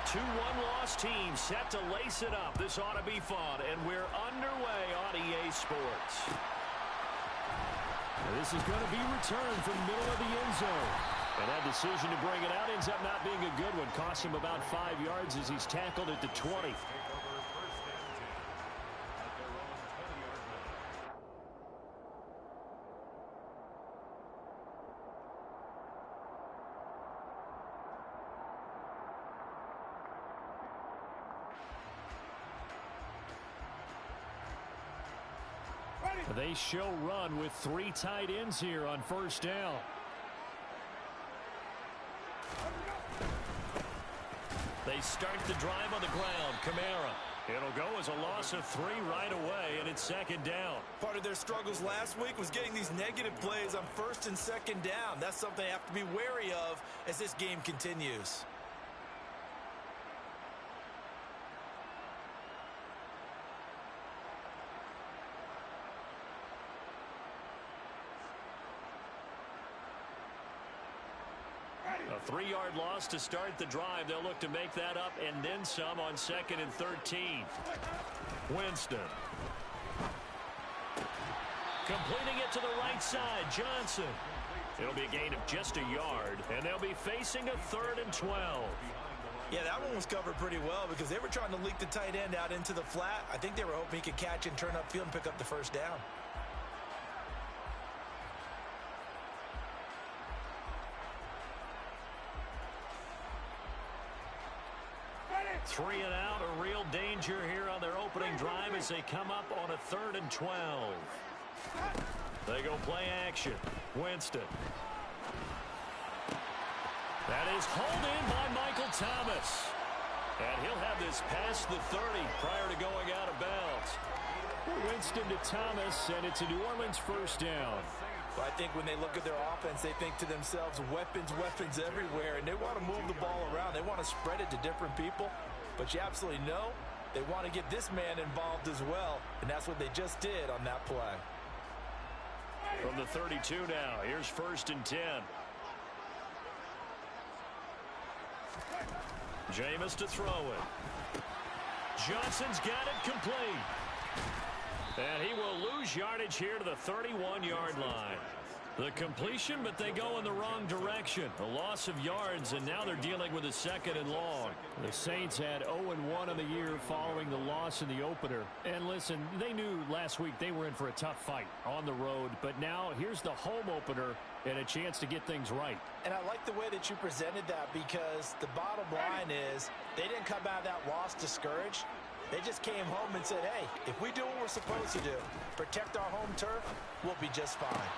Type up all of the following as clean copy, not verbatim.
2-1 loss team set to lace it up. This ought to be fun, and we're underway on EA Sports. This is going to be returned from the middle of the end zone. And that decision to bring it out ends up not being a good one. Cost him about 5 yards as he's tackled at the 20. They show run with 3 tight ends here on first down. They start the drive on the ground. Kamara. It'll go as a loss of 3 right away, and it's second down. Part of their struggles last week was getting these negative plays on first and second down. That's something they have to be wary of as this game continues. A 3-yard loss to start the drive. They'll look to make that up and then some on 2nd and 13. Winston. Completing it to the right side. Johnson. It'll be a gain of just a yard, and they'll be facing a 3rd and 12. Yeah, that one was covered pretty well because they were trying to leak the tight end out into the flat. I think they were hoping he could catch and turn upfield and pick up the first down. Three and out, a real danger here on their opening drive as they come up on a 3rd and 12. They go play action. Winston. That is hauled in by Michael Thomas. And he'll have this past the 30 prior to going out of bounds. Winston to Thomas, and it's a New Orleans first down. But I think when they look at their offense, they think to themselves, weapons, weapons everywhere, and they want to move the ball around. They want to spread it to different people. But you absolutely know they want to get this man involved as well, and that's what they just did on that play. From the 32 now, here's 1st and 10. Jameis to throw it. Johnson's got it complete. And he will lose yardage here to the 31-yard line. The completion, but they go in the wrong direction. A loss of yards, and now they're dealing with a 2nd and long. The Saints had 0-1 on the year following the loss in the opener. And listen, they knew last week they were in for a tough fight on the road. But now here's the home opener and a chance to get things right. And I like the way that you presented that because the bottom line is they didn't come out of that loss discouraged. They just came home and said, hey, if we do what we're supposed to do, protect our home turf, we'll be just fine.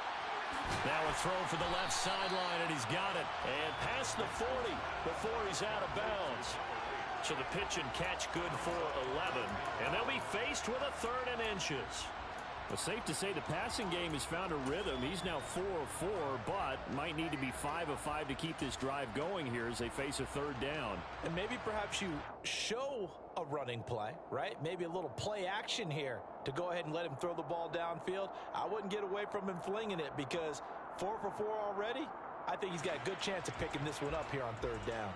Now a throw for the left sideline, and he's got it. And past the 40 before he's out of bounds. So the pitch and catch good for 11. And they'll be faced with a 3rd and inches. Well, safe to say the passing game has found a rhythm. He's now 4 of 4, but might need to be 5 of 5 to keep this drive going here as they face a 3rd down. And maybe perhaps you show a running play, right? Maybe a little play action here to go ahead and let him throw the ball downfield. I wouldn't get away from him flinging it because 4 for 4 already. I think he's got a good chance of picking this one up here on 3rd down.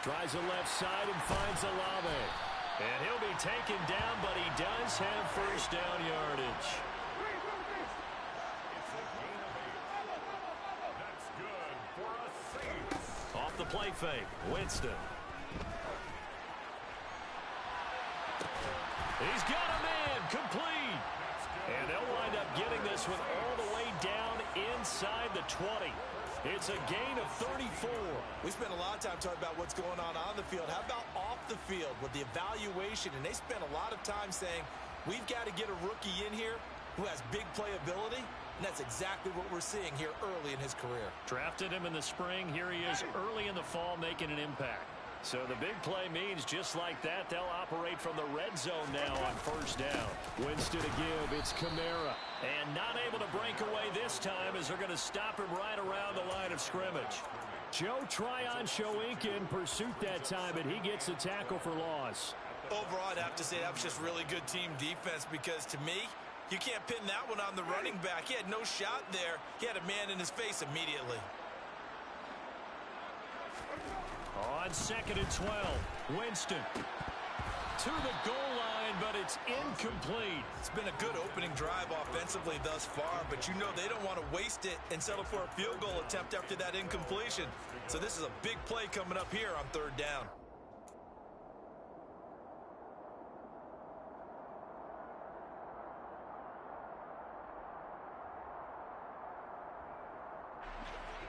Tries the left side and finds Olave. And he'll be taken down, but he does have first down yardage. Off the play fake, Winston. He's got a man, complete. And they'll wind up getting this one all the way down inside the 20. It's a gain of 34. We spent a lot of time talking about what's going on the field. How about off the field with the evaluation? And they spent a lot of time saying, we've got to get a rookie in here who has big playability. And that's exactly what we're seeing here early in his career. Drafted him in the spring. Here he is early in the fall making an impact. So the big play means just like that, they'll operate from the red zone now on first down. Winston to give. It's Kamara. And not able to break away this time as they're going to stop him right around the line of scrimmage. Joe Tryon-Shoyinka in pursuit that time, and he gets the tackle for loss. Overall, I'd have to say that was just really good team defense because to me, You can't pin that one on the running back. He had no shot there. He had a man in his face immediately. On 2nd and 12, Winston to the goal line, but it's incomplete. It's been a good opening drive offensively thus far, but you know they don't want to waste it and settle for a field goal attempt after that incompletion. So this is a big play coming up here on 3rd down.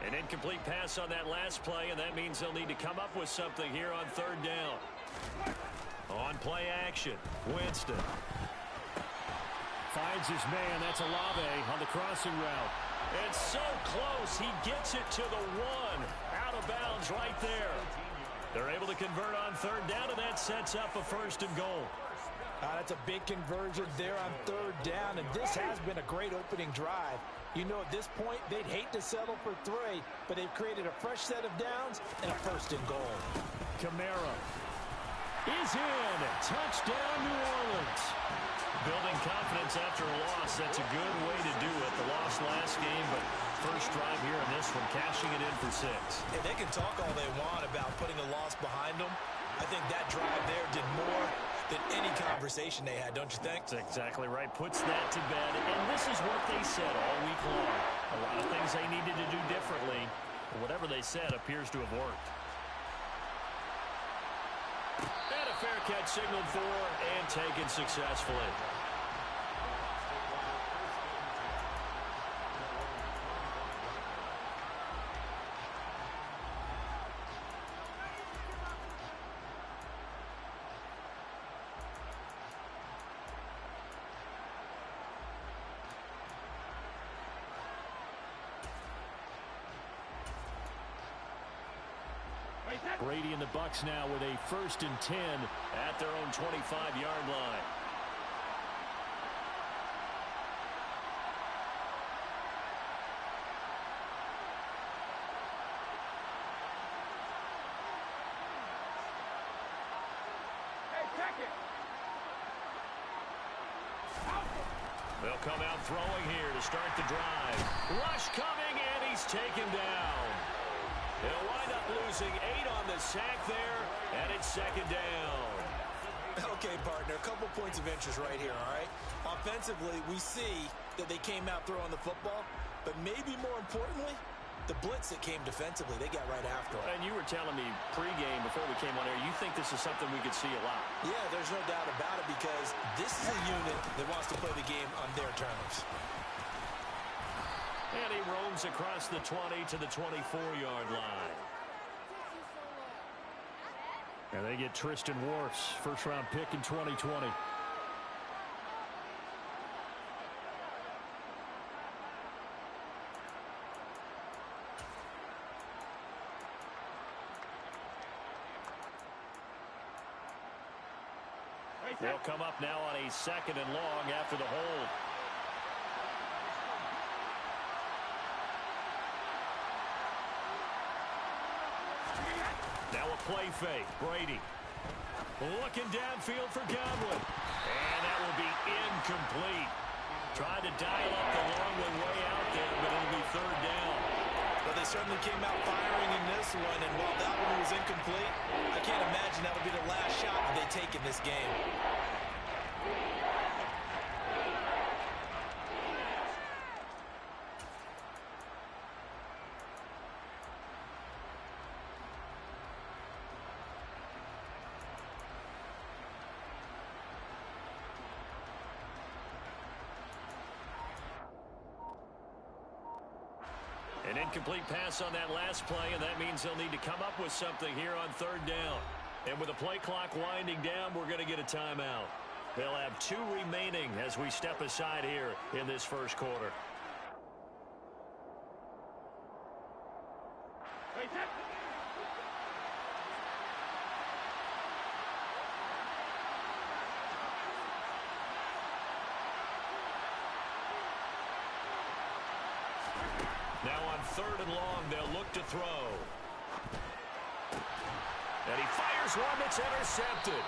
An incomplete pass on that last play, and that means they'll need to come up with something here on 3rd down. On play action, Winston finds his man. That's Olave on the crossing route. It's so close. He gets it to the 1. Out of bounds right there. They're able to convert on 3rd down, and that sets up a 1st and goal. That's a big conversion there on 3rd down, and this has been a great opening drive. You know, at this point, they'd hate to settle for 3, but they've created a fresh set of downs and a 1st and goal. Kamara is in. Touchdown, New Orleans. Building confidence after a loss, that's a good way to do it. The loss last game, but first drive here in this one, cashing it in for 6. And they can talk all they want about putting a loss behind them. I think that drive there did more than any conversation they had, don't you think? That's exactly right. Puts that to bed. And this is what they said all week long. A lot of things they needed to do differently. But whatever they said appears to have worked. And a fair catch signaled for and taken successfully. Brady and the Bucs now with a 1st and 10 at their own 25-yard line. They'll come out throwing here to start the drive. Rush coming, and he's taken down. They'll wind up losing 8 on the sack there, and it's 2nd down. Okay, partner, a couple points of interest right here, all right? Offensively, we see that they came out throwing the football, but maybe more importantly, the blitz that came defensively, they got right after it. And you were telling me pregame before we came on air, you think this is something we could see a lot. Yeah, there's no doubt about it because this is a unit that wants to play the game on their terms. And he roams across the 20 to the 24-yard line. And they get Tristan Wirfs, first-round pick in 2020. They'll come up now on a 2nd and long after the hold. Now a play fake. Brady looking downfield for Godwin. And that will be incomplete. Trying to dial up the long one way out there, but it'll be 3rd down. Well, they certainly came out firing in this one, and while that one was incomplete, I can't imagine that'll be the last shot that they take in this game. An incomplete pass on that last play, and that means they'll need to come up with something here on 3rd down. And with the play clock winding down, we're going to get a timeout. They'll have 2 remaining as we step aside here in this first quarter. Now on 3rd and long, they'll look to throw. And he fires one that's intercepted.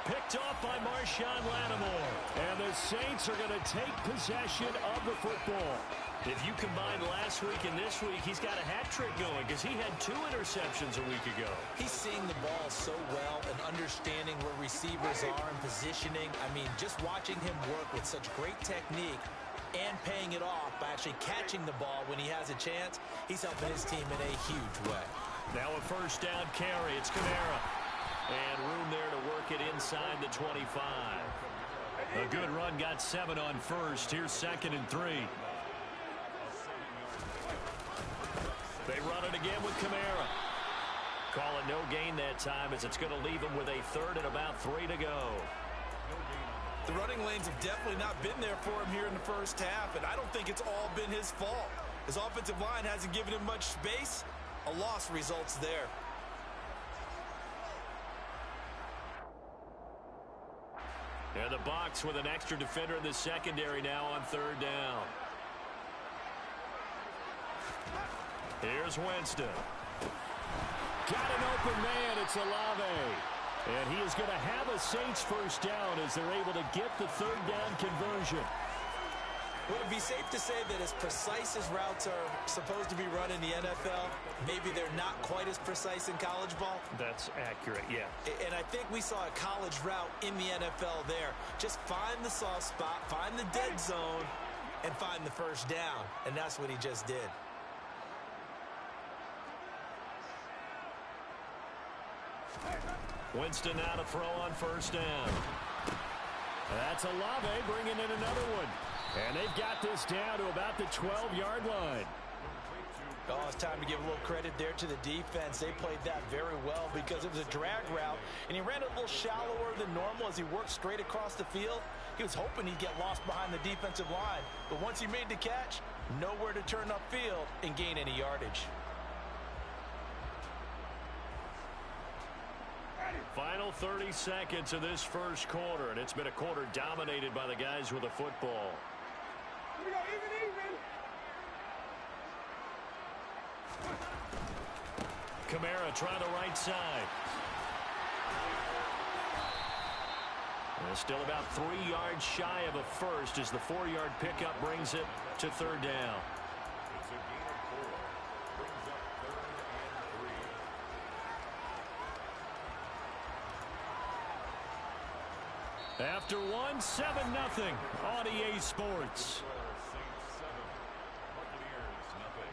picked off by Marshawn Lattimore. And the Saints are going to take possession of the football. If you combine last week and this week, he's got a hat trick going because he had 2 interceptions a week ago. He's seeing the ball so well and understanding where receivers are and positioning. I mean, just watching him work with such great technique and paying it off by actually catching the ball when he has a chance, he's helping his team in a huge way. Now a first down carry. It's Kamara. And room there to work it inside the 25. A good run, got 7 on first. Here's 2nd and 3. They run it again with Kamara. Call it no gain that time as it's going to leave him with a 3rd and about 3 to go. The running lanes have definitely not been there for him here in the first half, and I don't think it's all been his fault. His offensive line hasn't given him much space. A loss results there. And the Bucs with an extra defender in the secondary now on 3rd down. Here's Winston. Got an open man. It's Olave. And he is going to have a Saints first down as they're able to get the 3rd down conversion. Would it be safe to say that as precise as routes are supposed to be run in the NFL, maybe they're not quite as precise in college ball? That's accurate, yeah. And I think we saw a college route in the NFL there. Just find the soft spot, find the dead zone, and find the first down. And that's what he just did. Winston now to throw on first down. That's Olave bringing in another one. And they've got this down to about the 12-yard line. Oh, it's time to give a little credit there to the defense. They played that very well because it was a drag route, and he ran it a little shallower than normal as he worked straight across the field. He was hoping he'd get lost behind the defensive line, but once he made the catch, nowhere to turn upfield and gain any yardage. Final 30 seconds of this first quarter, and it's been a quarter dominated by the guys with the football. Here we go, even. Kamara trying the right side. And still about 3 yards shy of a first as the 4-yard pickup brings it to 3rd down. It's a gain of 4. Brings up 3rd and 3. After one, 7-0 on EA Sports. Saints 7, Buccaneers nothing.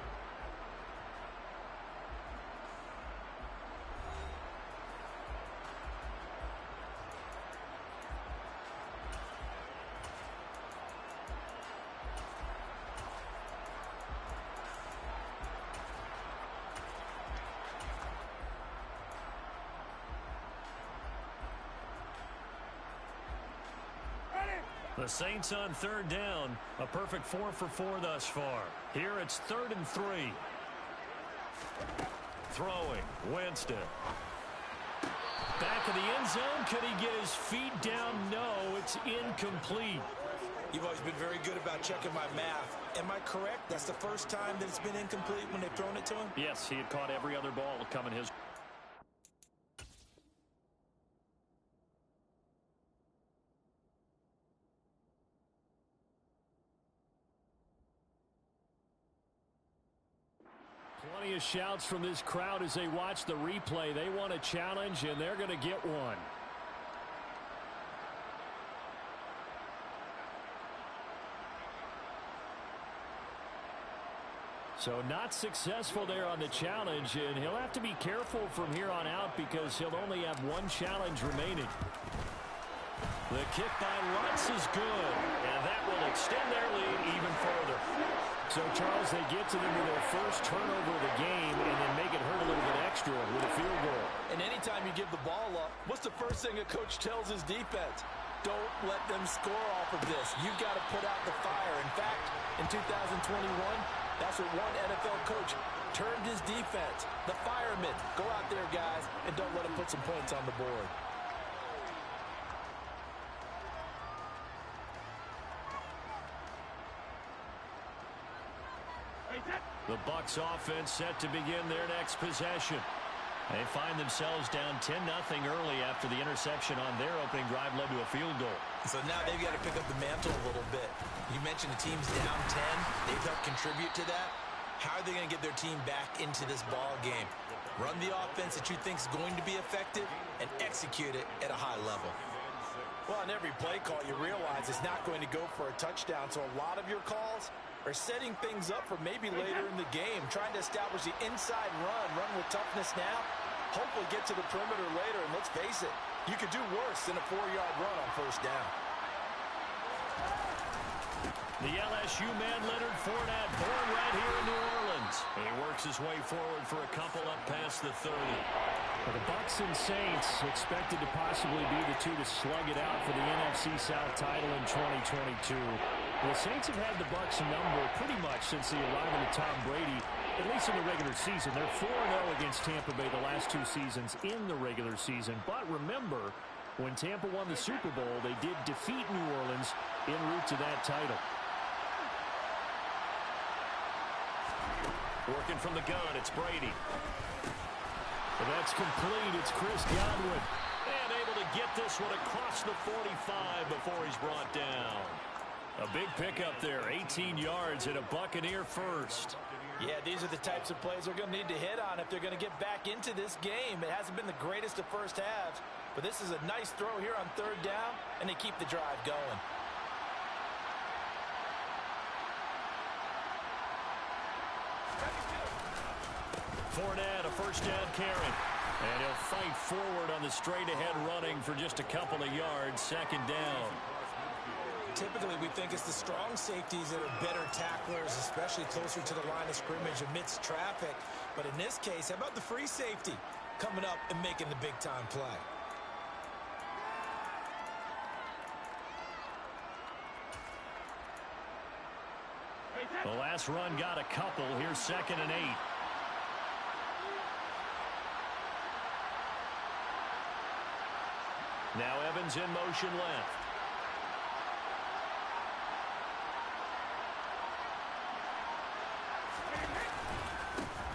The Saints on 3rd down. A perfect 4 for 4 thus far. Here it's 3rd and 3. Throwing. Winston. Back of the end zone. Could he get his feet down? No, it's incomplete. You've always been very good about checking my math. Am I correct? That's the first time that it's been incomplete when they've thrown it to him? Yes, he had caught every other ball coming his way. Plenty of shouts from this crowd as they watch the replay. They want a challenge, and they're going to get one. So not successful there on the challenge, and he'll have to be careful from here on out because he'll only have one challenge remaining. The kick by Lutz is good, and that will extend their lead even further. So, Charles, they get to them with their first turnover of the game and then make it hurt a little bit extra with a field goal. And anytime you give the ball up, what's the first thing a coach tells his defense? Don't let them score off of this. You've got to put out the fire. In fact, in 2021, that's what one NFL coach termed his defense. The firemen. Go out there, guys, and don't let them put some points on the board. The Bucs offense set to begin their next possession. They find themselves down 10-0 early after the interception on their opening drive led to a field goal. So now they've got to pick up the mantle a little bit. You mentioned the team's down 10. They've helped contribute to that. How are they going to get their team back into this ball game? Run the offense that you think is going to be effective and execute it at a high level. Well, on every play call, you realize it's not going to go for a touchdown, so a lot of your calls are setting things up for maybe later in the game, trying to establish the inside run with toughness now, hopefully get to the perimeter later, and let's face it, you could do worse than a 4-yard run on first down. The LSU man, Leonard Fournette, born right here in New Orleans. He works his way forward for a couple up past the 30. Well, the Bucs and Saints expected to possibly be the two to slug it out for the NFC South title in 2022. The Saints have had the Bucs number pretty much since the arrival of Tom Brady, at least in the regular season. They're 4-0 against Tampa Bay the last two seasons in the regular season. But remember, when Tampa won the Super Bowl, they did defeat New Orleans en route to that title. Working from the gun, it's Brady. And that's complete. It's Chris Godwin. And able to get this one across the 45 before he's brought down. A big pickup there, 18 yards and a Buccaneer first. Yeah, these are the types of plays they're going to need to hit on if they're going to get back into this game. It hasn't been the greatest of first halves, but this is a nice throw here on third down, and they keep the drive going. Fournette, a first down carry. And he'll fight forward on the straight-ahead running for just a couple of yards, second down. Typically, we think it's the strong safeties that are better tacklers, especially closer to the line of scrimmage amidst traffic. But in this case, how about the free safety coming up and making the big-time play? The last run got a couple. Here's 2nd and 8. Now Evans in motion left.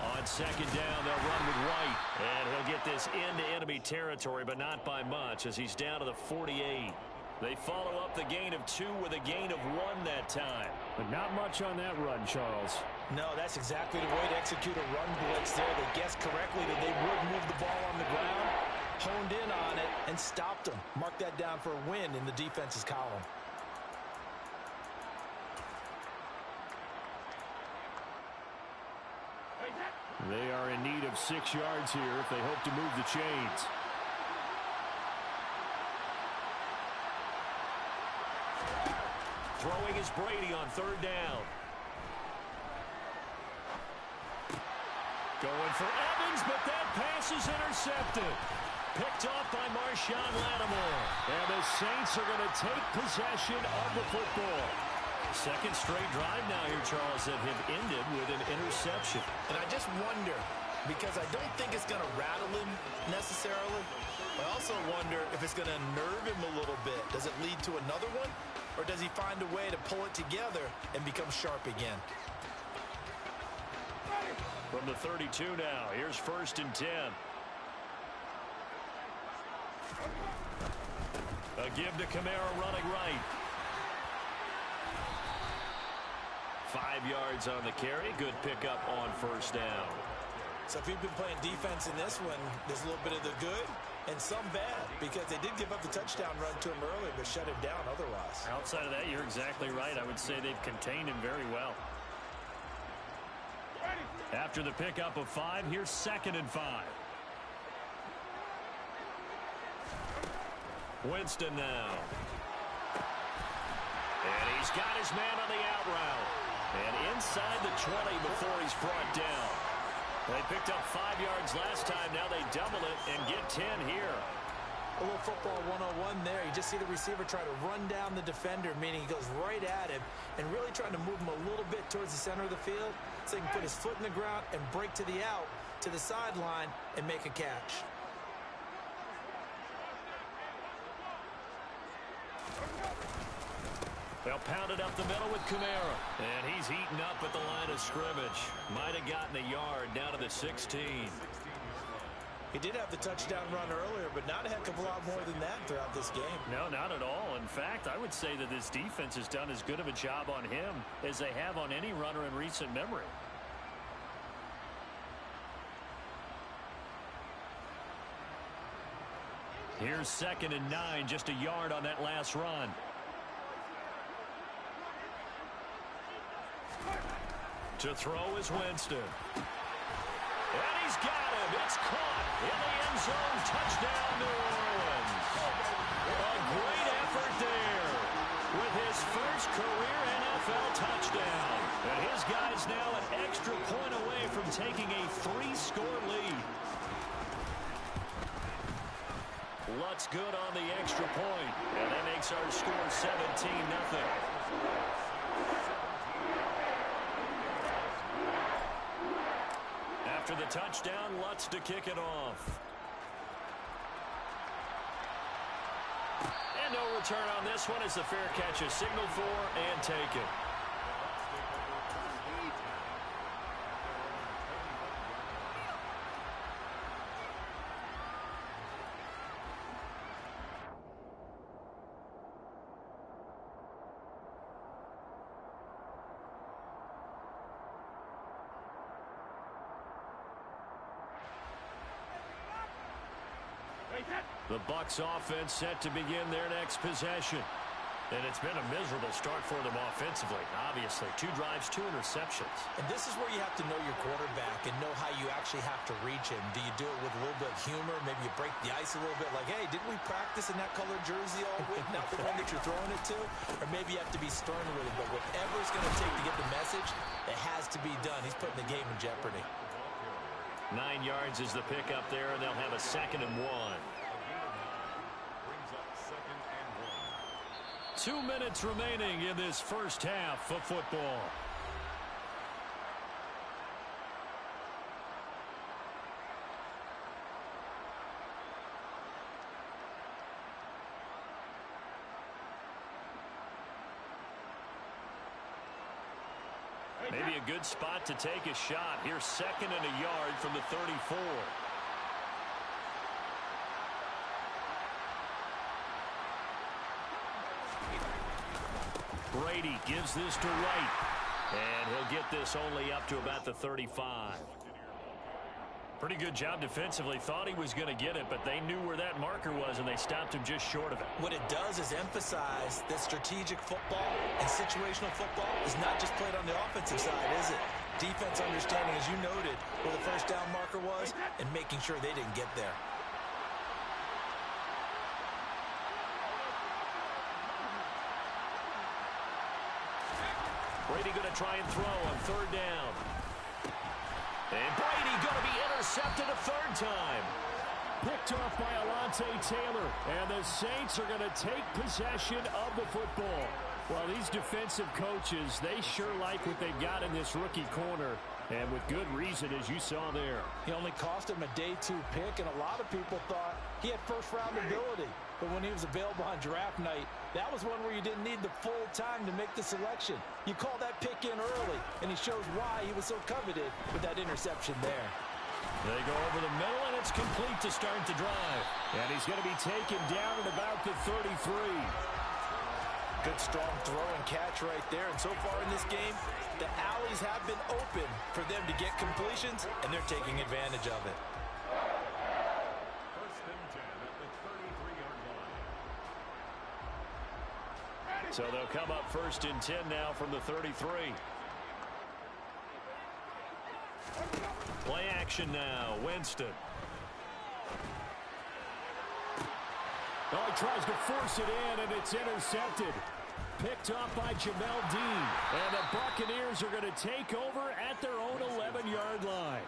On 2nd down, they'll run with White. And he'll get this into enemy territory, but not by much, as he's down to the 48. They follow up the gain of 2 with a gain of 1 that time. But not much on that run, Charles. No, that's exactly the way to execute a run blitz there. They guessed correctly that they would move the ball on the ground, honed in on it, and stopped them. Mark that down for a win in the defense's column. They are in need of 6 yards here if they hope to move the chains. Throwing is Brady on third down. Going for Evans, but that pass is intercepted. Picked off by Marshawn Lattimore. And the Saints are going to take possession of the football. Second straight drive now here, Charles, that have ended with an interception. And I just wonder, because I don't think it's going to rattle him necessarily, I also wonder if it's going to nerve him a little bit. Does it lead to another one? Or does he find a way to pull it together and become sharp again? From the 32 now, here's 1st and 10. A give to Kamara running right. 5 yards on the carry. Good pickup on first down. So if you've been playing defense in this one, there's a little bit of the good and some bad, because they did give up the touchdown run to him earlier, but shut him down otherwise. Outside of that, you're exactly right. I would say they've contained him very well. After the pickup of 5, here's 2nd and 5. Winston now. And he's got his man on the out route. And inside the 20 before he's brought down. They picked up 5 yards last time. Now they double it and get 10 here. A little football 101 there. You just see the receiver try to run down the defender, meaning he goes right at him and really trying to move him a little bit towards the center of the field so he can put his foot in the ground and break to the out, to the sideline, and make a catch. They'll pound it up the middle with Kamara. And he's heating up at the line of scrimmage. Might have gotten a yard down to the 16. He did have the touchdown run earlier, but not a heck of a lot more than that throughout this game. No, not at all. In fact, I would say that this defense has done as good of a job on him as they have on any runner in recent memory. Here's 2nd and 9, just a yard on that last run. To throw is Winston. And he's got him. It's caught in the end zone. Touchdown, New Orleans. A great effort there with his first career NFL touchdown. And his guy's now an extra point away from taking a 3-score lead. Lutz good on the extra point. And that makes our score 17-0. After the touchdown, Lutz to kick it off. And no return on this one as the fair catch is signaled for and taken. The Bucs offense set to begin their next possession. And it's been a miserable start for them offensively, obviously. 2 drives, 2 interceptions. And this is where you have to know your quarterback and know how you actually have to reach him. Do you do it with a little bit of humor? Maybe you break the ice a little bit like, hey, didn't we practice in that colored jersey all week? Not the one that you're throwing it to? Or maybe you have to be stern with him. But whatever it's going to take to get the message, it has to be done. He's putting the game in jeopardy. 9 yards is the pickup there, and they'll have a 2nd and 1. 2 minutes remaining in this first half of football. Maybe a good spot to take a shot. Here's 2nd and a yard from the 34. Brady gives this to Wright. And he'll get this only up to about the 35. Pretty good job defensively. Thought he was going to get it, but they knew where that marker was, and they stopped him just short of it. What it does is emphasize that strategic football and situational football is not just played on the offensive side, is it? Defense understanding, as you noted, where the first down marker was and making sure they didn't get there. Brady going to try and throw on 3rd down. And Brady going to be intercepted a 3rd time. Picked off by Alontae Taylor. And the Saints are going to take possession of the football. Well, these defensive coaches, they sure like what they've got in this rookie corner. And with good reason, as you saw there. He only cost him a day 2 pick, and a lot of people thought he had first-round ability. But when he was available on draft night, that was one where you didn't need the full time to make the selection. You call that pick in early, and he shows why he was so coveted with that interception there. They go over the middle, and it's complete to start the drive. And he's going to be taken down at about the 33. Good strong throw and catch right there. And so far in this game, the alleys have been open for them to get completions, and they're taking advantage of it. First and 10 at the 33-yard line. So they'll come up 1st and 10 now from the 33. Play action now. Winston. Oh, he tries to force it in, and it's intercepted. Picked off by Jamel Dean. And the Buccaneers are going to take over at their own 11-yard line.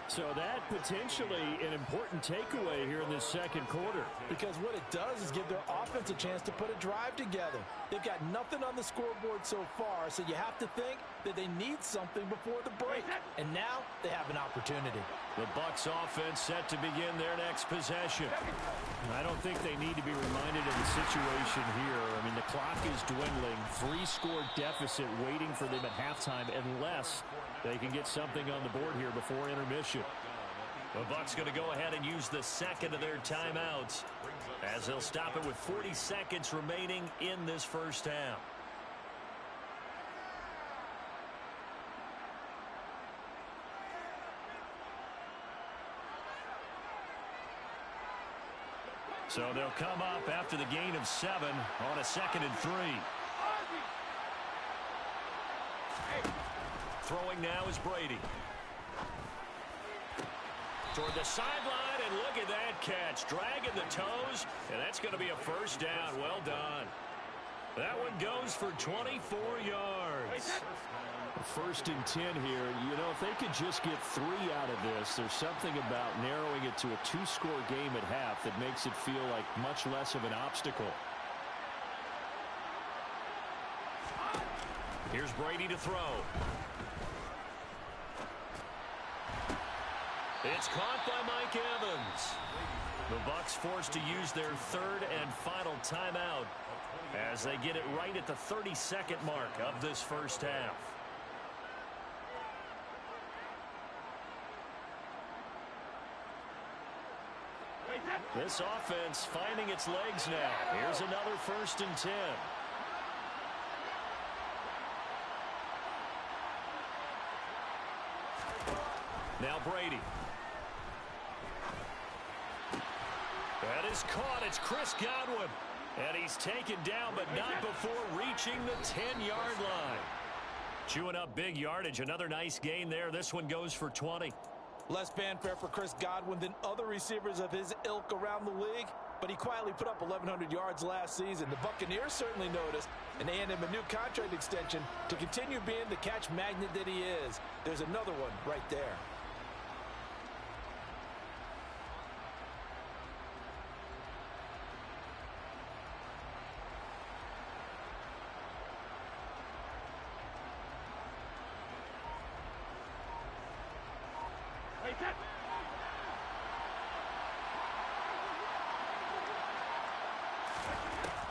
So that potentially an important takeaway here in this 2nd quarter. Because what it does is give their offense a chance to put a drive together. They've got nothing on the scoreboard so far, so you have to think that they need something before the break. And now they have an opportunity. The Bucs offense set to begin their next possession. I don't think they need to be reminded of the situation here. I mean, the clock is dwindling. 3-score deficit waiting for them at halftime unless they can get something on the board here before intermission. The Bucs going to go ahead and use the second of their timeouts as they'll stop it with 40 seconds remaining in this first half. So they'll come up after the gain of 7 on a 2nd and 3. Throwing now is Brady. Toward the sideline, and look at that catch. Dragging the toes, and that's going to be a first down. Well done. That one goes for 24 yards. First and 10 here. You know, if they could just get 3 out of this, there's something about narrowing it to a 2-score game at half that makes it feel like much less of an obstacle. Here's Brady to throw. It's caught by Mike Evans. The Bucs forced to use their 3rd and final timeout as they get it right at the 32nd mark of this first half. This offense finding its legs now. Here's another 1st and 10. Now Brady. That is caught. It's Chris Godwin. And he's taken down, but not before reaching the 10-yard line. Chewing up big yardage. Another nice gain there. This one goes for 20. Less fanfare for Chris Godwin than other receivers of his ilk around the league, but he quietly put up 1,100 yards last season. The Buccaneers certainly noticed, and they handed him a new contract extension to continue being the catch magnet that he is. There's another one right there.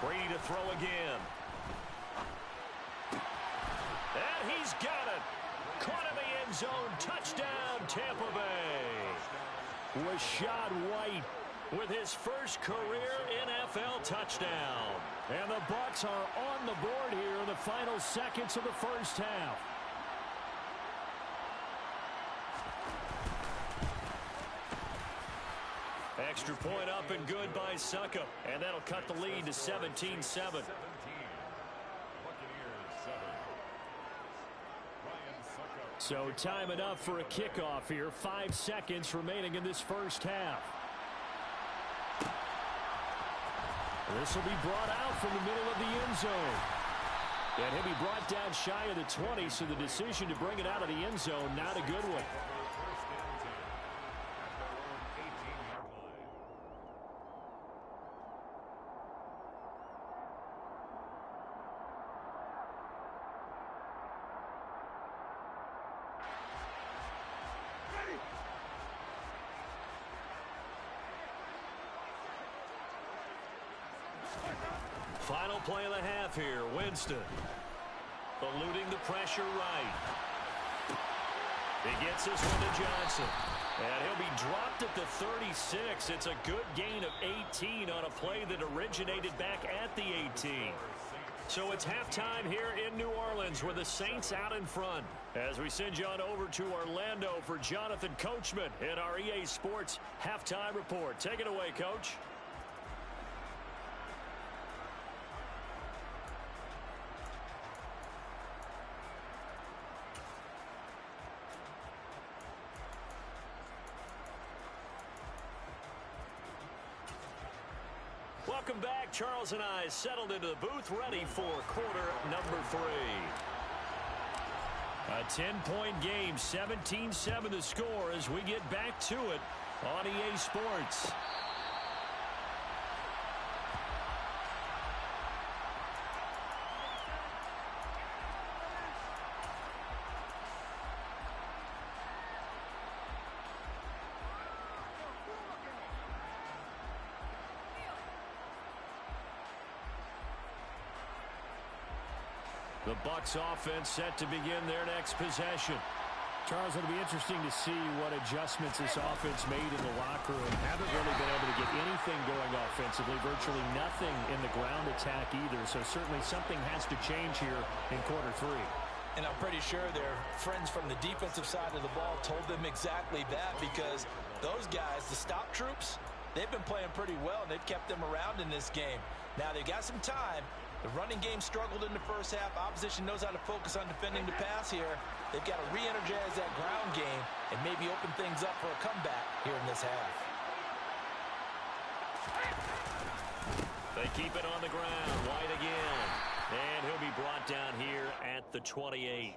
Brady to throw again. And he's got it. Caught in the end zone. Touchdown, Tampa Bay. Rashad White with his first career NFL touchdown. And the Bucs are on the board here in the final seconds of the first half. Extra point up and good by Suckup. And that'll cut the lead to 17-7. So time enough for a kickoff here. 5 seconds remaining in this first half. This will be brought out from the middle of the end zone. And he'll be brought down shy of the 20, so the decision to bring it out of the end zone, not a good one. Final play of the half here. Winston eluding the pressure right. He gets this one to Johnson. And he'll be dropped at the 36. It's a good gain of 18 on a play that originated back at the 18. So it's halftime here in New Orleans with the Saints out in front. As we send you on over to Orlando for Jonathan Coachman in our EA Sports Halftime Report. Take it away, Coach. Welcome back. Charles and I settled into the booth, ready for quarter number 3. A 10-point game, 17-7 the score as we get back to it on EA Sports. The Bucs offense set to begin their next possession. Charles, it'll be interesting to see what adjustments this offense made in the locker room. Haven't really been able to get anything going offensively, virtually nothing in the ground attack either. So certainly something has to change here in quarter three. And I'm pretty sure their friends from the defensive side of the ball told them exactly that, because those guys, the stop troops, they've been playing pretty well, and they've kept them around in this game. Now they've got some time. The running game struggled in the first half. Opposition knows how to focus on defending the pass here. They've got to re-energize that ground game and maybe open things up for a comeback here in this half. They keep it on the ground. White again. And he'll be brought down here at the 28.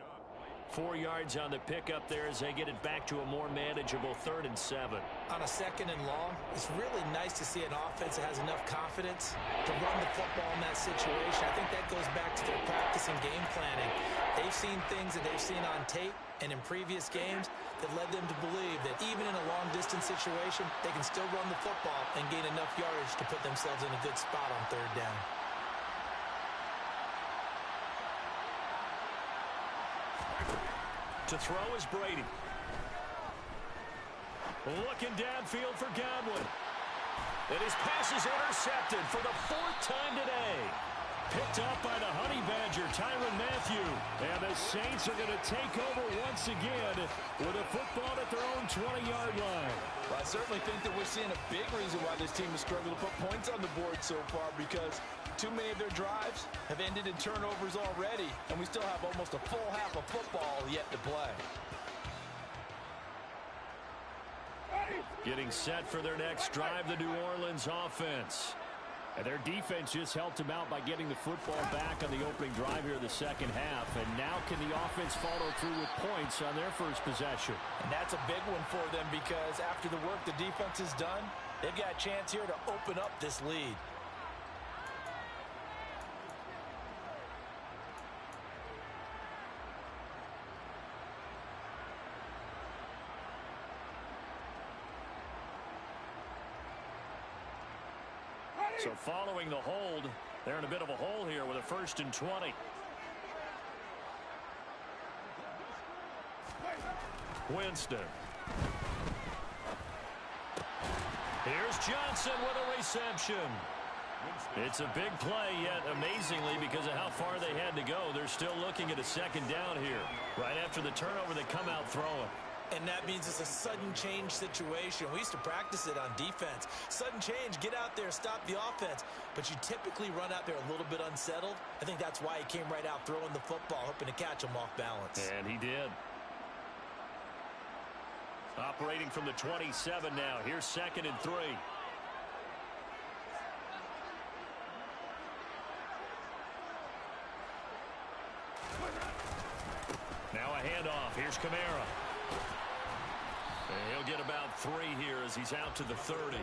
4 yards on the pickup there as they get it back to a more manageable 3rd and 7. On a 2nd and long, it's really nice to see an offense that has enough confidence to run the football in that situation. I think that goes back to their practice and game planning. They've seen things that they've seen on tape and in previous games that led them to believe that even in a long-distance situation, they can still run the football and gain enough yardage to put themselves in a good spot on 3rd down. To throw is Brady. Looking downfield for Godwin. And his pass is intercepted for the 4th time today. Picked up by the Honey Badger, Tyrann Mathieu. And the Saints are going to take over once again with a football at their own 20-yard line. Well, I certainly think that we're seeing a big reason why this team has struggled to put points on the board so far, because too many of their drives have ended in turnovers already, and we still have almost a full half of football yet to play. Getting set for their next drive, the New Orleans offense. And their defense just helped them out by getting the football back on the opening drive here in the second half. And now can the offense follow through with points on their first possession? And that's a big one for them, because after the work the defense has done, they've got a chance here to open up this lead. So following the hold, they're in a bit of a hole here with a 1st and 20. Winston. Here's Johnson with a reception. It's a big play, yet amazingly, because of how far they had to go, they're still looking at a 2nd down here. Right after the turnover, they come out throwing. And that means it's a sudden change situation. We used to practice it on defense. Sudden change, get out there, stop the offense. But you typically run out there a little bit unsettled. I think that's why he came right out throwing the football, hoping to catch him off balance. And he did. Operating from the 27 now. Here's 2nd and 3. Now a handoff. Here's Kamara. And he'll get about 3 here as he's out to the 30.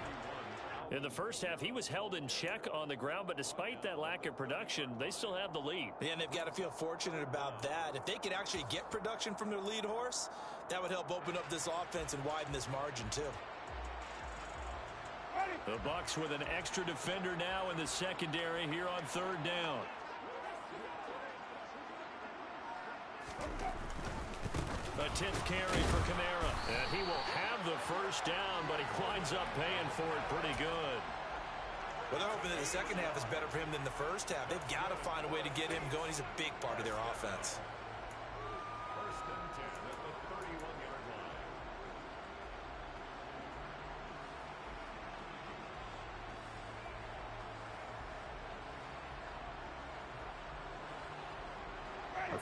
In the first half, he was held in check on the ground, but despite that lack of production, they still have the lead. Yeah, and they've got to feel fortunate about that. If they could actually get production from their lead horse, that would help open up this offense and widen this margin too. The Bucs with an extra defender now in the secondary here on 3rd down. A 10th carry for Kamara. And he will have the 1st down, but he winds up paying for it pretty good. Well, they're hoping that the second half is better for him than the first half. They've got to find a way to get him going. He's a big part of their offense. 1st and 10 at the 31-yard line.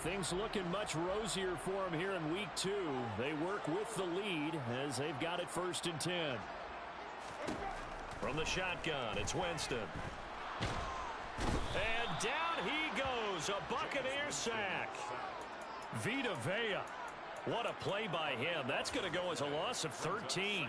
Things looking much rosier for them here in week 2. They work with the lead as they've got it 1st and 10. From the shotgun, it's Winston. And down he goes, a Buccaneer sack. Vita Vea. What a play by him. That's going to go as a loss of 13.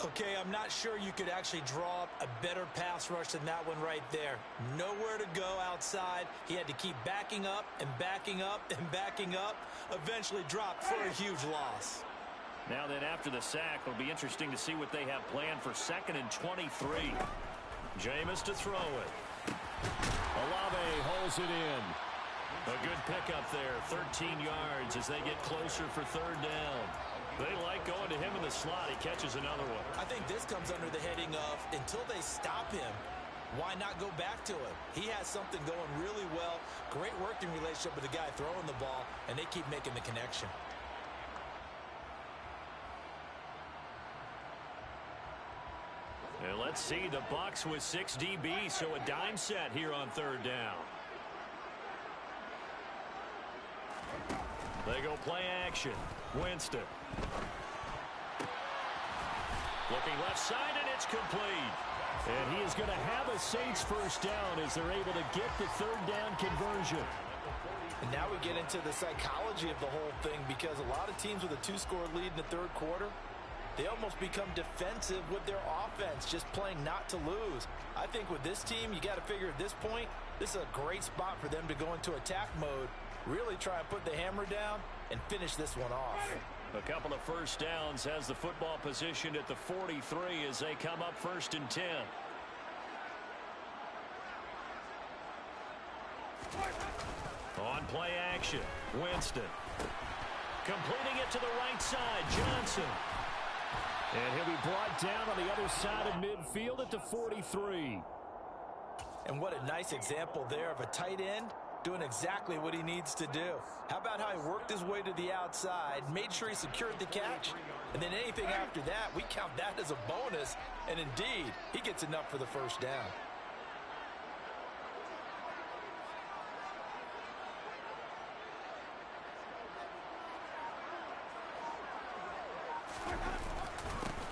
Okay, I'm not sure you could actually draw up a better pass rush than that one right there. Nowhere to go outside. He had to keep backing up and backing up and backing up. Eventually dropped for a huge loss. Now then, after the sack, it'll be interesting to see what they have planned for 2nd and 23. Jameis to throw it. Olave holds it in. A good pickup there, 13 yards as they get closer for third down. They like going to him in the slot. He catches another one. I think this comes under the heading of until they stop him, why not go back to him? He has something going really well. Great working relationship with the guy throwing the ball, and they keep making the connection. And let's see, the Bucs with 6 DBs, so a dime set here on third down. They go play action. Winston. Looking left side, and it's complete. And he is going to have a Saints first down as they're able to get the third down conversion. And now we get into the psychology of the whole thing, because a lot of teams with a 2-score lead in the third quarter, they almost become defensive with their offense, just playing not to lose. I think with this team, you got to figure at this point, this is a great spot for them to go into attack mode, really try and put the hammer down and finish this one off. A couple of first downs, has the football position at the 43 as they come up 1st and 10. On play action, Winston. Completing it to the right side, Johnson. And he'll be brought down on the other side of midfield at the 43. And what a nice example there of a tight end doing exactly what he needs to do. How about how he worked his way to the outside, made sure he secured the catch, and then anything after that, we count that as a bonus. And indeed, he gets enough for the first down.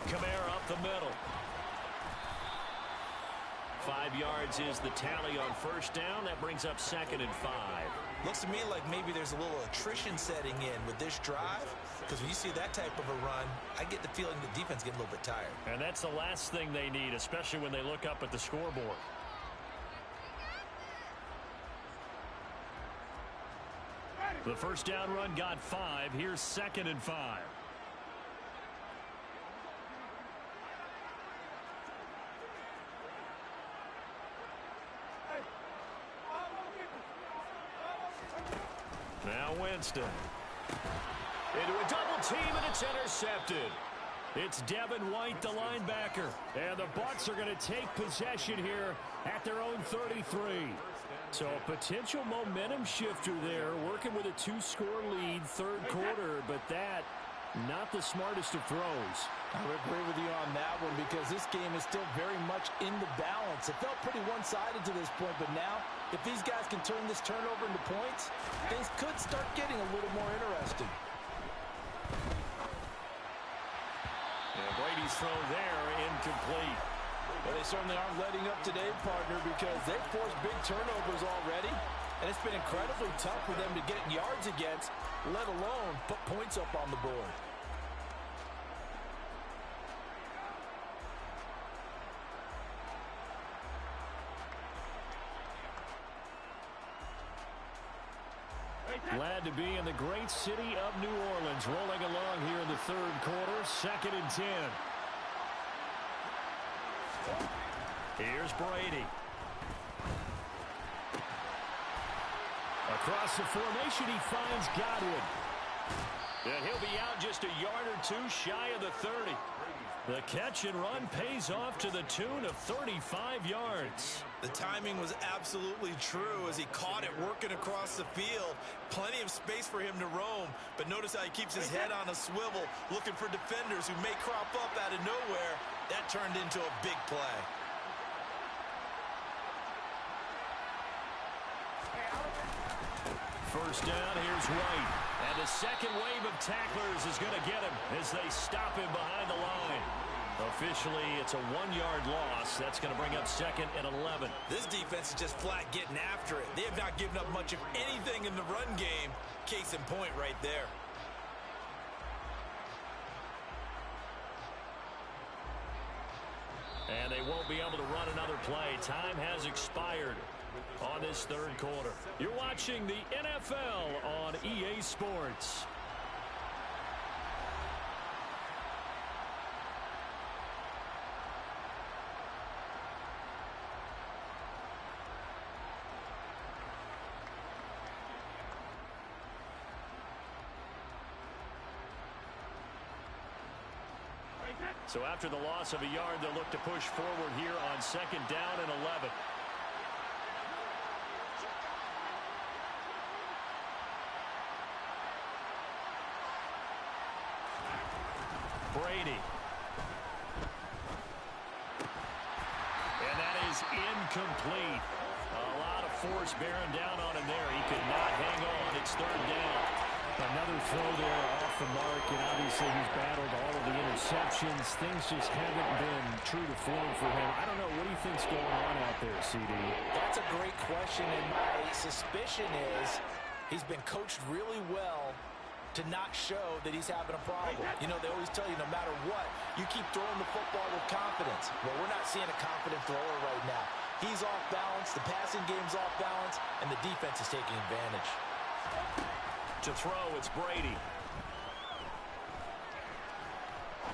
Kamara up the middle. 5 yards is the tally on first down. That brings up 2nd and 5. Looks to me like maybe there's a little attrition setting in with this drive, because when you see that type of a run, I get the feeling the defense getting a little bit tired. And that's the last thing they need, especially when they look up at the scoreboard. The first down run got 5. Here's 2nd and 5. Now Winston. Into a double team, and it's intercepted. It's Devin White, the linebacker. And the Bucs are going to take possession here at their own 33. So a potential momentum shifter there, working with a 2-score lead, third quarter, but that, not the smartest of throws. I would agree with you on that one, because this game is still very much in the balance. It felt pretty one-sided to this point, but now, if these guys can turn this turnover into points, things could start getting a little more interesting. And Brady's throw there, incomplete. Well, they certainly aren't letting up today, partner, because they've forced big turnovers already, and it's been incredibly tough for them to get yards against, let alone put points up on the board. Glad to be in the great city of New Orleans, rolling along here in the third quarter, 2nd and 10. Here's Brady. Across the formation, he finds Godwin. And he'll be out just a yard or two shy of the 30. The catch and run pays off to the tune of 35 yards. The timing was absolutely true as he caught it working across the field. Plenty of space for him to roam, but notice how he keeps his head on a swivel, looking for defenders who may crop up out of nowhere. That turned into a big play. First down, here's White. And the second wave of tacklers is going to get him as they stop him behind the line. Officially, it's a 1-yard loss. That's going to bring up 2nd and 11. This defense is just flat getting after it. They have not given up much of anything in the run game. Case in point right there. And they won't be able to run another play. Time has expired on this third quarter. You're watching the NFL on EA Sports. So after the loss of a yard, they'll look to push forward here on 2nd down and 11. Brady. And that is incomplete. A lot of force bearing down on him there. He could not hang on. It's 3rd down. Another throw there off the mark, and obviously he's battled all of the interceptions. Things just haven't been true to form for him. I don't know. What do you think's going on out there, CD? That's a great question, and my suspicion is he's been coached really well to not show that he's having a problem. You know, they always tell you no matter what, you keep throwing the football with confidence. Well, we're not seeing a confident thrower right now. He's off balance, the passing game's off balance, and the defense is taking advantage. To throw, it's Brady.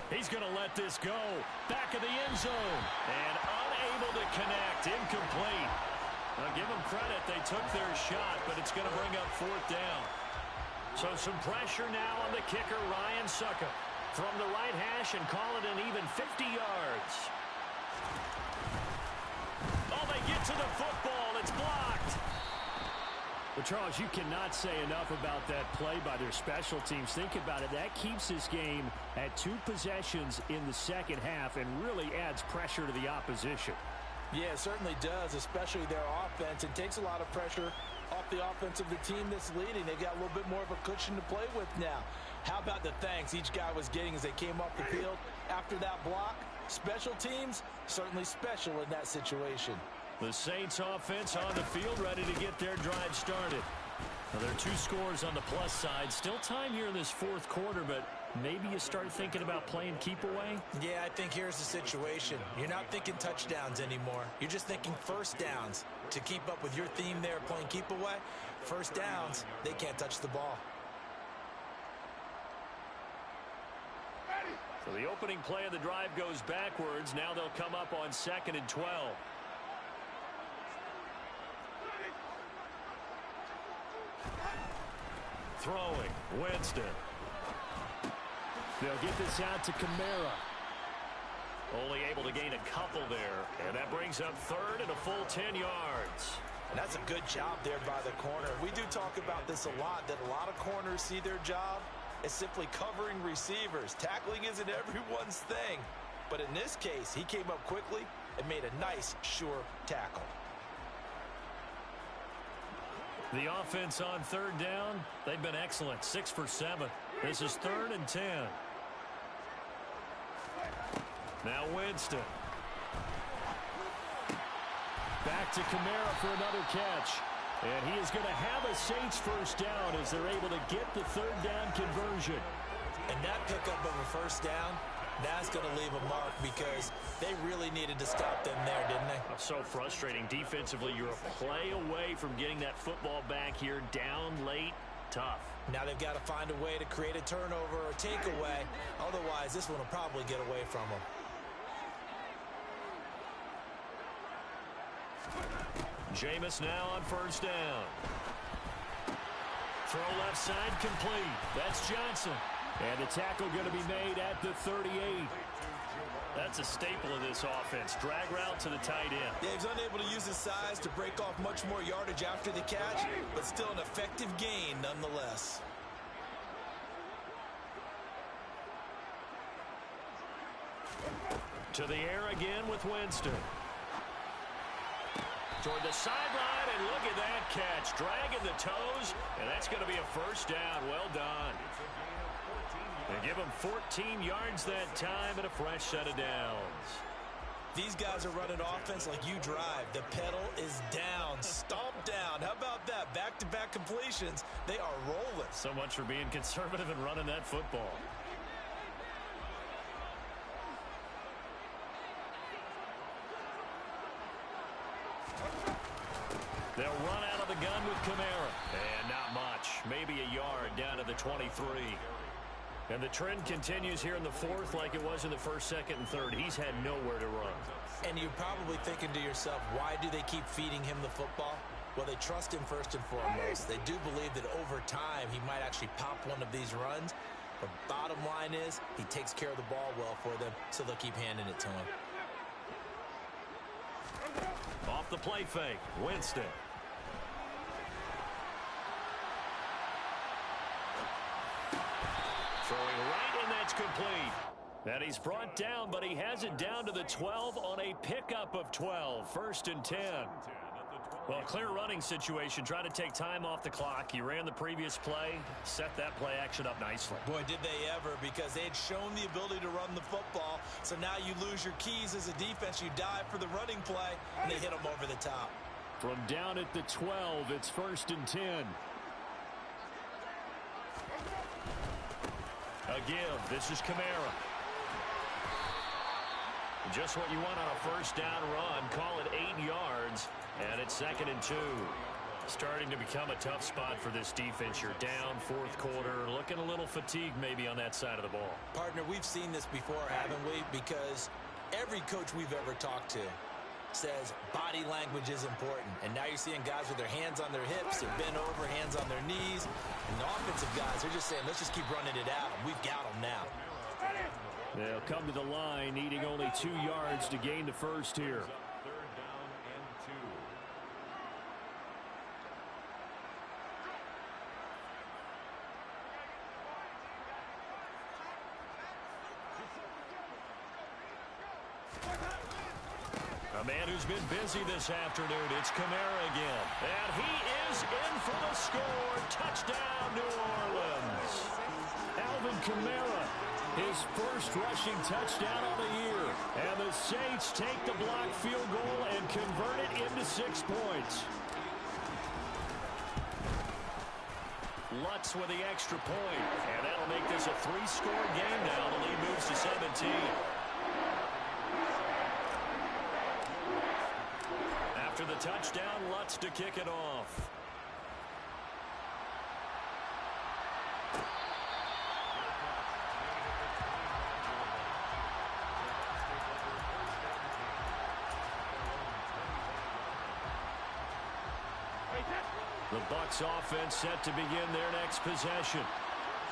He's going to let this go. Back of the end zone. And unable to connect. Incomplete. Now, give them credit. They took their shot, but it's going to bring up 4th down. So some pressure now on the kicker, Ryan Suckup. From the right hash and call it an even 50 yards. Oh, they get to the football. It's blocked. Well, Charles, you cannot say enough about that play by their special teams. Think about it. That keeps this game at 2 possessions in the second half and really adds pressure to the opposition. Yeah, it certainly does, especially their offense. It takes a lot of pressure off the offense of the team that's leading. They've got a little bit more of a cushion to play with now. How about the thanks each guy was getting as they came off the field after that block? Special teams, certainly special in that situation. The Saints offense on the field, ready to get their drive started. Now, there are 2 scores on the plus side. Still time here in this 4th quarter, but maybe you start thinking about playing keep away? Yeah, I think here's the situation. You're not thinking touchdowns anymore. You're just thinking first downs. To keep up with your theme there, playing keep away, first downs, they can't touch the ball. So the opening play of the drive goes backwards. Now they'll come up on 2nd and 12. Throwing, Winston. They'll get this out to Kamara. Only able to gain a couple there. And that brings up 3rd and a full 10 yards. And that's a good job there by the corner. We do talk about this a lot, that a lot of corners see their job as simply covering receivers. Tackling isn't everyone's thing. But in this case, he came up quickly and made a nice, sure tackle. The offense on 3rd down, they've been excellent. 6 for 7. This is 3rd and 10. Now Winston. Back to Kamara for another catch. And he is going to have a Saints first down as they're able to get the 3rd down conversion. And that pickup of a first down, that's going to leave a mark because they really needed to stop them there, didn't they? So frustrating. Defensively, you're a play away from getting that football back here down late. Tough. Now they've got to find a way to create a turnover or takeaway. Otherwise, this one will probably get away from them. Jameis now on 1st down. Throw left side complete. That's Johnson. And the tackle going to be made at the 38. That's a staple of this offense. Drag route to the tight end. Yeah, he's unable to use his size to break off much more yardage after the catch, but still an effective gain nonetheless. To the air again with Winston. Toward the sideline, and look at that catch. Dragging the toes, and that's going to be a first down. Well done. They give him 14 yards that time and a fresh set of downs. These guys are running offense like you drive. The pedal is down, stomped down. How about that? Back-to-back completions. They are rolling. So much for being conservative and running that football. They'll run out of the gun with Kamara. And not much. Maybe a yard down to the 23. And the trend continues here in the 4th like it was in the 1st, 2nd, and 3rd. He's had nowhere to run. And you're probably thinking to yourself, why do they keep feeding him the football? Well, they trust him first and foremost. They do believe that over time he might actually pop one of these runs. But bottom line is, he takes care of the ball well for them, so they'll keep handing it to him. Off the play fake, Winston. Throwing right, and that's complete. And he's brought down, but he has it down to the 12 on a pickup of 12. 1st and 10. Well, clear running situation. Try to take time off the clock. He ran the previous play, set that play action up nicely. Boy, did they ever, because they had shown the ability to run the football. So now you lose your keys as a defense. You dive for the running play, and they hit them over the top. From down at the 12, it's 1st and 10. Again, this is Kamara. Just what you want on a 1st down run. Call it 8 yards, and it's 2nd and 2. Starting to become a tough spot for this defense. You're down 4th quarter, looking a little fatigued maybe on that side of the ball. Partner, we've seen this before, haven't we? Because every coach we've ever talked to says body language is important. And now you're seeing guys with their hands on their hips, they're bent over, hands on their knees. And the offensive guys, they're just saying, let's just keep running it out. We've got them now. They'll come to the line, needing only 2 yards to gain the first here. 3rd down and 2. A man who's been busy this afternoon. It's Kamara again. And he is in for the score. Touchdown, New Orleans. Alvin Kamara, his first rushing touchdown of the year. And the Saints take the blocked field goal and convert it into 6 points. Lutz with the extra point. And that'll make this a 3-score game now. The lead moves to 17. After the touchdown, Lutz to kick it off. The Bucs offense set to begin their next possession.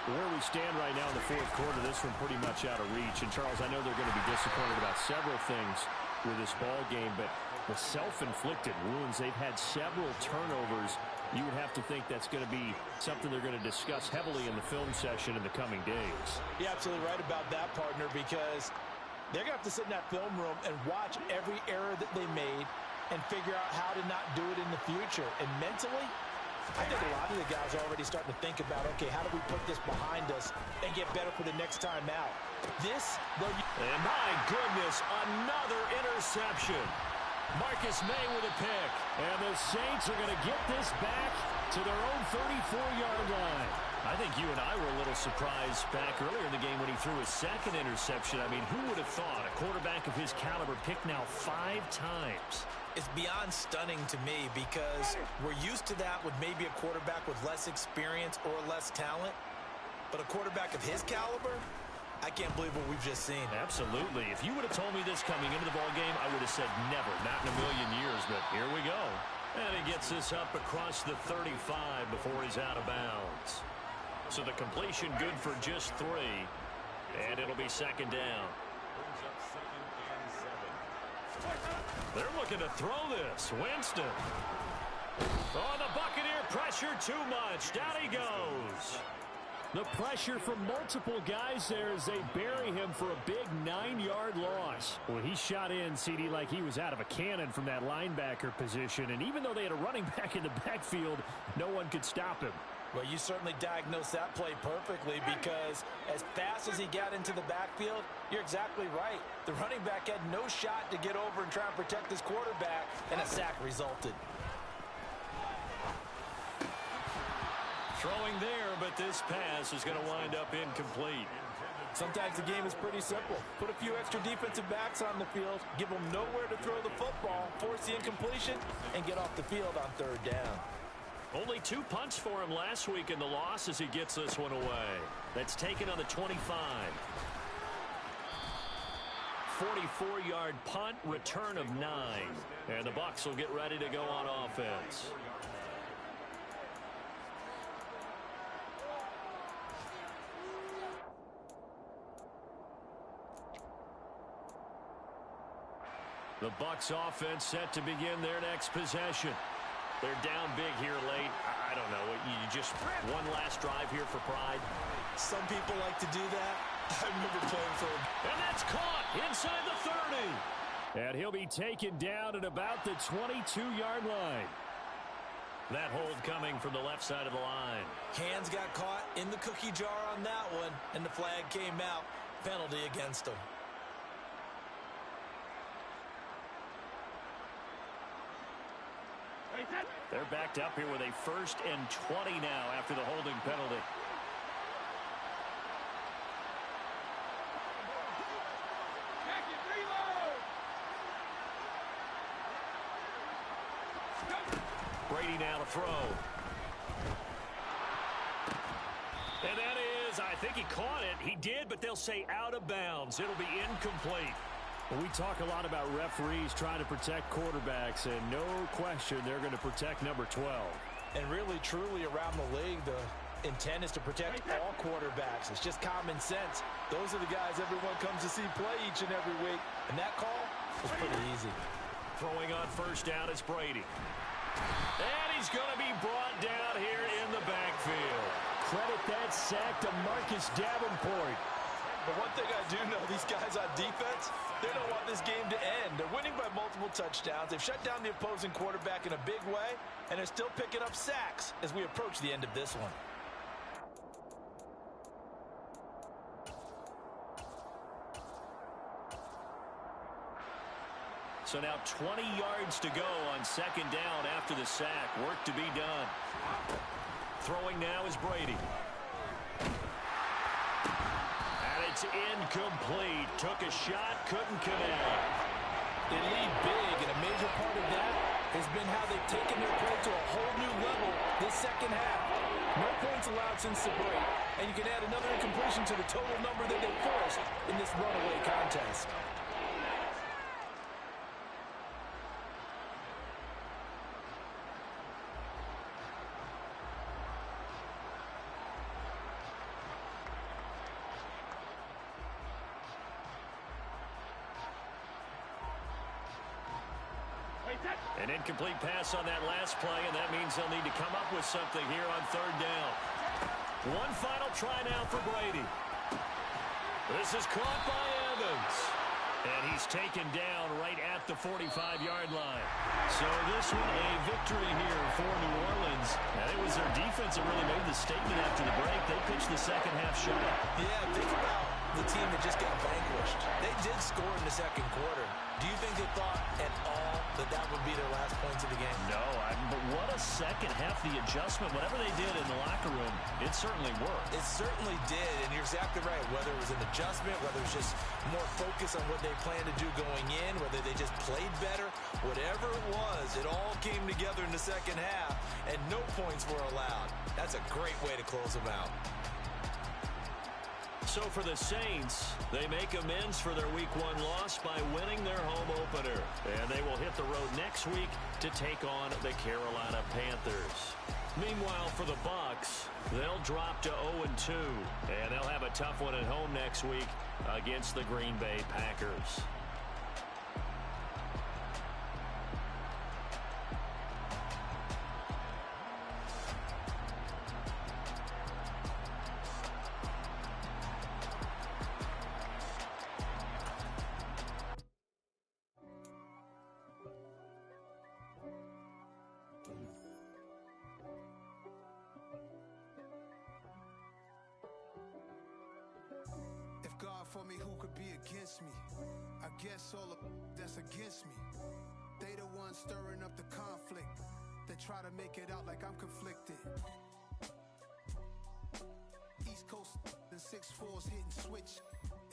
Where we stand right now in the 4th quarter, this one pretty much out of reach. And, Charles, I know they're going to be disappointed about several things with this ball game, but the self-inflicted wounds, they've had several turnovers. You would have to think that's going to be something they're going to discuss heavily in the film session in the coming days. You're absolutely right about that, partner, because they're going to have to sit in that film room and watch every error that they made and figure out how to not do it in the future. And mentally, I think a lot of the guys are already starting to think about, okay, how do we put this behind us and get better for the next time out? And my goodness, another interception. Marcus May with a pick. And the Saints are going to get this back to their own 34-yard line. I think you and I were a little surprised back earlier in the game when he threw his 2nd interception. I mean, who would have thought a quarterback of his caliber picked now 5 times? It's beyond stunning to me because we're used to that with maybe a quarterback with less experience or less talent. But a quarterback of his caliber, I can't believe what we've just seen. Absolutely. If you would have told me this coming into the ballgame, I would have said never, not in a million years. But here we go. And he gets this up across the 35 before he's out of bounds. So the completion good for just 3. And it'll be 2nd down. Brings up 2nd and 7. They're looking to throw this. Winston. Oh, the Buccaneer pressure too much. Down he goes. The pressure from multiple guys there as they bury him for a big 9-yard loss. Well, he shot in, CD, like he was out of a cannon from that linebacker position. And even though they had a running back in the backfield, no one could stop him. Well, you certainly diagnosed that play perfectly because as fast as he got into the backfield, you're exactly right. The running back had no shot to get over and try and protect his quarterback, and a sack resulted. Throwing there, but this pass is going to wind up incomplete. Sometimes the game is pretty simple. Put a few extra defensive backs on the field, give them nowhere to throw the football, force the incompletion, and get off the field on 3rd down. Only 2 punts for him last week in the loss as he gets this one away. That's taken on the 25. 44-yard punt, return of 9. And the Bucs will get ready to go on offense. The Bucs offense set to begin their next possession. They're down big here late. I don't know. You just one last drive here for pride. Some people like to do that. I remember playing for them. And that's caught inside the 30. And he'll be taken down at about the 22-yard line. That hold coming from the left side of the line. Hands got caught in the cookie jar on that one, and the flag came out. Penalty against him. They're backed up here with a 1st and 20 now after the holding penalty. Brady now to throw. And that is, I think he caught it. He did, but they'll say out of bounds. It'll be incomplete. Well, we talk a lot about referees trying to protect quarterbacks, and no question they're going to protect number 12. And really, truly, around the league, the intent is to protect all quarterbacks. It's just common sense. Those are the guys everyone comes to see play each and every week. And that call was pretty easy. Throwing on first down is Brady. And he's going to be brought down here in the backfield. Credit that sack to Marcus Davenport. But one thing I do know, these guys on defense, they don't want this game to end. They're winning by multiple touchdowns. They've shut down the opposing quarterback in a big way, and they're still picking up sacks as we approach the end of this one. So now 20 yards to go on second down after the sack. Work to be done. Throwing now is Brady. And it's incomplete. Took a shot, couldn't connect. They lead big, and a major part of that has been how they've taken their play to a whole new level this second half. No points allowed since the break, and you can add another incompletion to the total number that they forced in this runaway contest. An incomplete pass on that last play, and that means they'll need to come up with something here on third down. One final try now for Brady. This is caught by Evans. And he's taken down right at the 45-yard line. So this one a victory here for New Orleans. And it was their defense that really made the statement after the break. They pitched the second half shot. Yeah, think about the team that just got vanquished. They did score in the second quarter. Do you think they thought at all that that would be their last points of the game? No, but what a second half. The adjustment, whatever they did in the locker room, it certainly worked. It certainly did, and you're exactly right. Whether it was an adjustment, whether it was just more focus on what they planned to do going in, whether they just played better, whatever it was, it all came together in the second half, and no points were allowed. That's a great way to close them out. So for the Saints, they make amends for their Week 1 loss by winning their home opener. And they will hit the road next week to take on the Carolina Panthers. Meanwhile, for the Bucs, they'll drop to 0-2. And they'll have a tough one at home next week against the Green Bay Packers. God for me, who could be against me? I guess all of that's against me. They the ones stirring up the conflict. They try to make it out like I'm conflicted. East Coast and 6'4's hitting switch.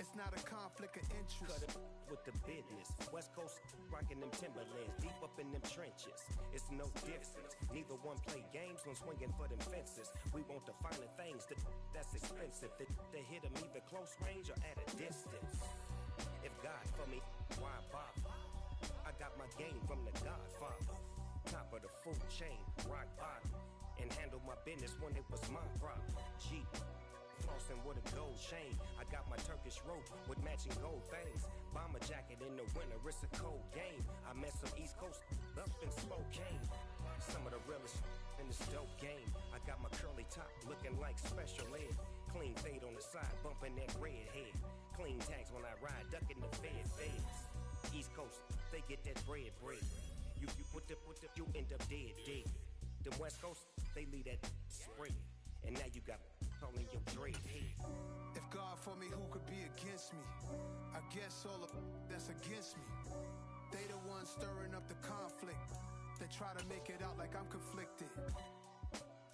It's not a conflict of interest. Cut it with the business. West Coast rocking them Timberlands, deep up in them trenches. It's no difference. Neither one play games when swinging for them fences. We want the finer things that's expensive. They hit them either close range or at a distance. If God for me, why bother? I got my game from the Godfather. Top of the food chain, rock bottom. And handle my business when it was my problem. G. flossing with a gold chain. I got my Turkish rope with matching gold things. Bomber jacket in the winter, it's a cold game. I met some East Coast up in Spokane. Some of the realest in this dope game. I got my curly top looking like special ed. Clean fade on the side, bumping that red head. Clean tags when I ride, ducking the feds. East Coast, they get that bread. You you end up dead. The West Coast, they leave that spread. And now you got calling your dread head. If God for me, who could be against me? I guess all of that's against me. They the ones stirring up the conflict. They try to make it out like I'm conflicted.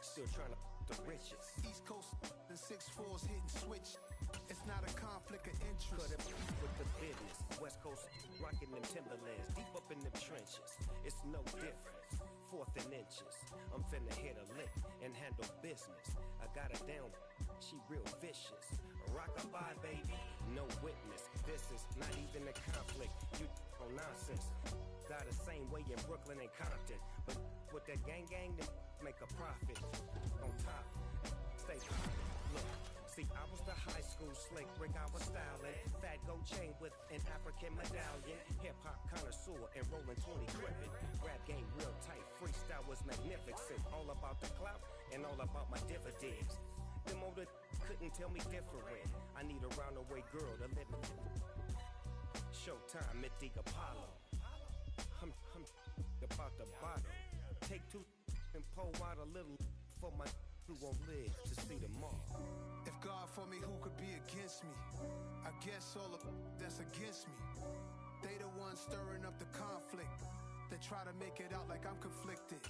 Still trying to the riches. East Coast and 6'4's hitting switch. It's not a conflict of interest. Cut it with the business. West Coast rocking them Timberlands, deep up in them trenches. It's no difference. Fourth and inches. I'm finna hit a lick and handle business. I got her down, she real vicious. Rock-a-bye, baby, no witness. This is not even a conflict. You on nonsense. Got the same way in Brooklyn and Compton, but with that gang, then make a profit. On top, stay poppin'. Look, see, I was the high school slick Rick, I was styling. Fat gold chain with an African medallion. Hip-hop connoisseur and rolling 20 crippin'. Rap game real tight, freestyle was magnificent. All about the clout and all about my dividends. Them older couldn't tell me different. I need a roundaway girl to let me. Showtime at the Apollo. I'm about the bottle. Take two and pour out a little for my who won't live to see tomorrow. If God for me, who could be against me? I guess all of that's against me. They the ones stirring up the conflict. They try to make it out like I'm conflicted.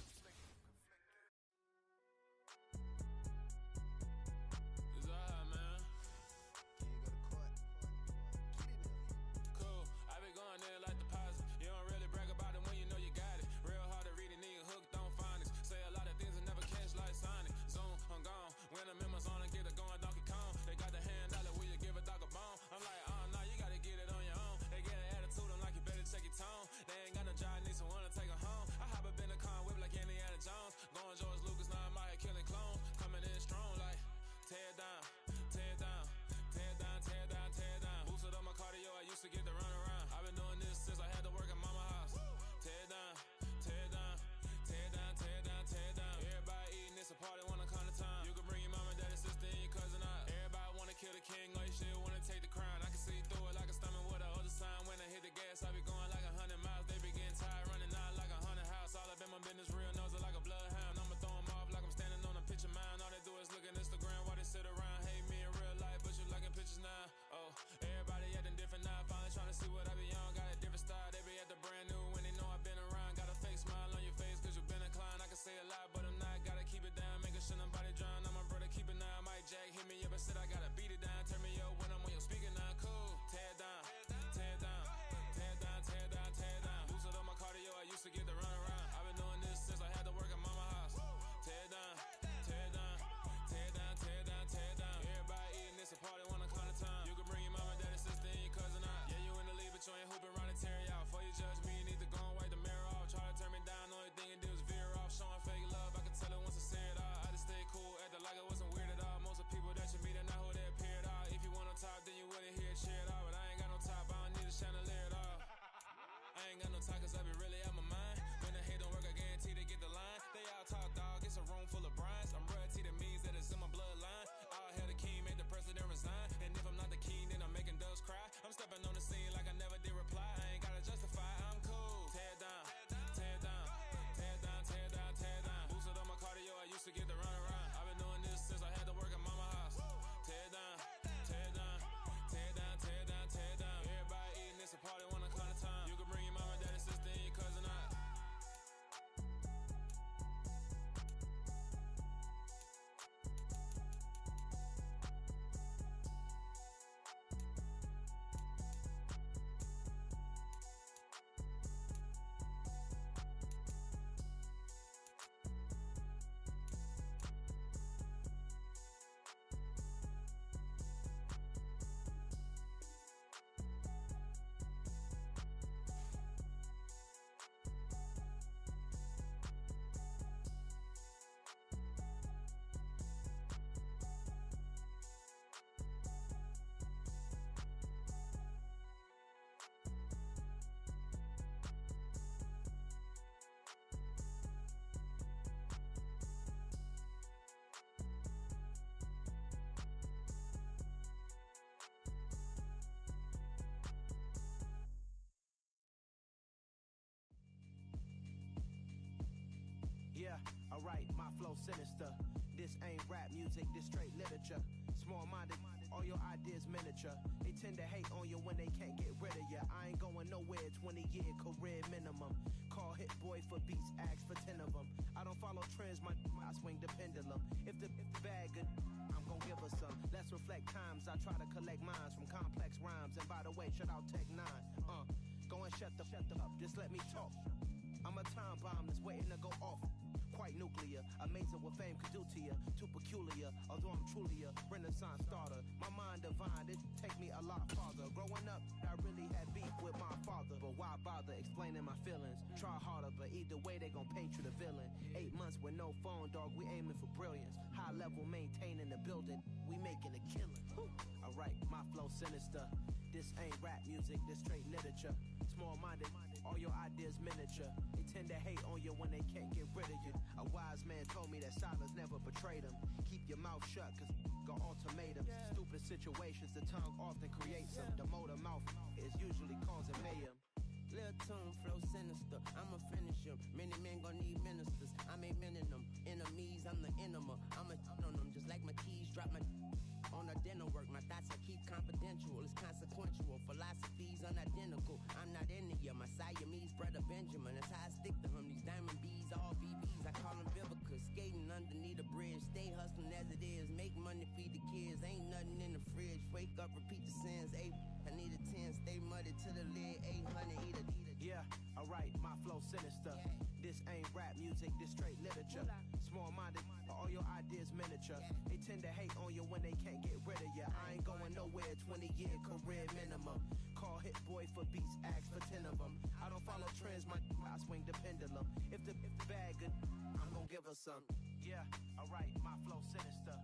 Alright, my flow sinister. This ain't rap music, this straight literature. Small-minded, all your ideas miniature. They tend to hate on you when they can't get rid of you. I ain't going nowhere, 20-year career minimum. Call Hit Boy for beats, ask for 10 of them. I don't follow trends, I swing the pendulum. If the bag good, I'm gon' give her some. Let's reflect times, I try to collect minds from complex rhymes. And by the way, shout out Tech 9. Go and shut the up, just let me talk. I'm a time bomb that's waiting to go off. Quite nuclear, amazing what fame could do to you. Too peculiar, although I'm truly a renaissance starter. My mind divine, it take me a lot farther. Growing up, I really had beef with my father. But why bother explaining my feelings? Try harder, but either way they gon' paint you the villain. 8 months with no phone, dog, we aiming for brilliance. High level maintaining the building, we making a killing. Alright, my flow sinister. This ain't rap music, this straight literature. Small-minded, all your ideas miniature. They tend to hate on you when they can't get rid of you. A wise man told me that silence never betrayed him. Keep your mouth shut, cause got ultimatums. Stupid situations, the tongue often creates them. The motor mouth is usually causing mayhem. Lil' tune, flow sinister, I'ma finish him. Many men gon' need ministers, I'm a men in them. Enemies, I'm the enema. I'ma on them, just like my keys, drop my on a dinner work. My thoughts I keep confidential, it's consequential. Philosophies unidentical, I'm not into you. My Siamese brother Benjamin, that's how I stick to him. These diamond bees, all BBs, I call them Vivica. Skating underneath a bridge, stay hustling as it is. Make money, feed the kids, ain't nothing in the fridge. Wake up, repeat the sins, I need a 10, stay muddy to the lid, 800, eat a. Yeah, alright, my flow sinister. This ain't rap music, this straight literature. Small-minded, all your ideas miniature. They tend to hate on you when they can't get rid of you. I ain't going nowhere, 20-year career minimum. Call Hit Boy for beats, ask for 10 of them. I don't follow trends, I swing the pendulum. If the bag good, I'm gon' give her some. Yeah, alright, my flow sinister.